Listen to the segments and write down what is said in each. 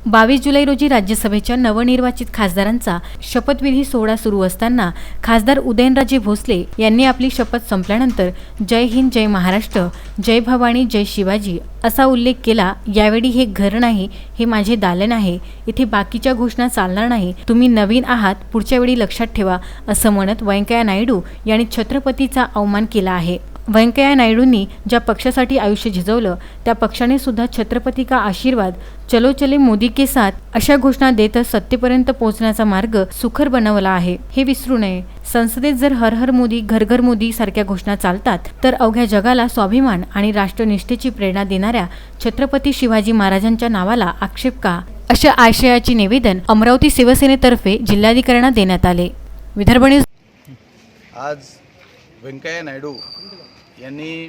22 जुलै रोजी राज्यसभेच्या नवनिर्वाचित खासदारांचा शपथविधी सोहळा सुरू असताना खासदार उदयनराजे भोसले यांनी आपली शपथ संपल्यानंतर जय हिंद, जय महाराष्ट्र, जय भवानी, जय शिवाजी असा उल्लेख केला। यावेळी हे घर नाही, हे माझे दालन आहे, इथे बाकीच्या घोषणा चालणार नाही, तुम्ही नवीन आहात, पुढच्या वेळी लक्षात ठेवा असं म्हणत व्यंकय्या नायडू यांनी छत्रपतीचा अवमान केला आहे। व्यंकय्या नायडूंनी ज्या पक्षासाठी आयुष्य झिजवलं त्या पक्षाने सुद्धा छत्रपती का आशीर्वाद, चलो चले मोदी के साथ अशा घोषणा देतच सत्तेपर्यंत पोहोचण्याचा मार्ग सुकर बनवला आहे, हे विसरू नये। संसदेत जर हर हर मोदी, घर घर मोदी सारख्या घोषणा चालतात तर अवघ्या जगाला स्वाभिमान आणि राष्ट्रनिष्ठेची प्रेरणा देणाऱ्या छत्रपती शिवाजी महाराजांच्या नावाला आक्षेप का, अशा आशयाचे निवेदन अमरावती शिवसेनेतर्फे जिल्हाधिकाऱ्यांना देण्यात आले। विदर्भ न्यूज। आज व्यंकय्या नायडू यांनी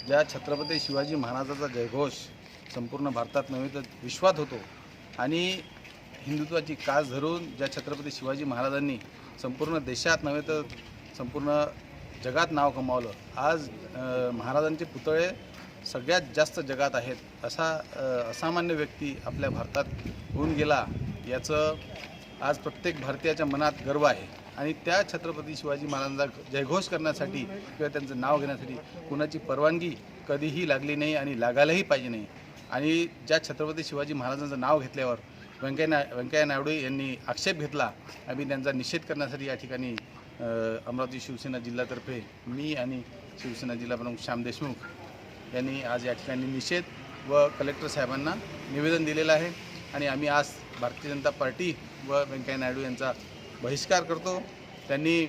ज्या छत्रपती शिवाजी महाराजांचा जयघोष संपूर्ण भारतात नव्हे तर विश्वात होतो आणि हिंदुत्वाची कास धरून ज्या छत्रपती शिवाजी महाराजांनी संपूर्ण देशात नव्हे तर संपूर्ण जगात नाव कमावलं, आज महाराजांचे पुतळे सगळ्यात जास्त जगात आहेत असा असामान्य व्यक्ती आपल्या भारतात होऊन गेला, याचं आज प्रत्येक भारतीयाच्या मनात गर्व आहे। आणि त्या छत्रपती शिवाजी महाराजांचा जयघोष करण्यासाठी किंवा त्यांचं नाव घेण्यासाठी कुणाची परवानगी कधीही लागली नाही आणि लागायलाही पाहिजे नाही। आणि ज्या छत्रपती शिवाजी महाराजांचं नाव घेतल्यावर व्यंकय्या नायडू यांनी आक्षेप घेतला, आम्ही त्यांचा निषेध करण्यासाठी या ठिकाणी अमरावती शिवसेना जिल्ह्यातर्फे मी आणि शिवसेना जिल्हाप्रमुख श्याम देशमुख यांनी आज या ठिकाणी निषेध व कलेक्टर साहेबांना निवेदन दिलेलं आहे। आणि आम्ही आज भारतीय जनता पार्टी व व्यंकय्या नायडू यांचा बहिष्कार करतो। त्यांनी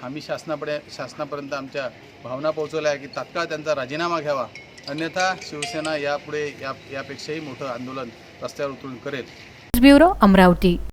आम्ही शासनापर्यंत आमच्या भावना पोहोचवल्या आहे की तात्काळ त्यांचा राजीनामा घ्यावा, अन्यथा शिवसेना यापुढे यापेक्षाही मोठं आंदोलन रस्त्यावर उतरून करेल। ब्युरो अमरावती।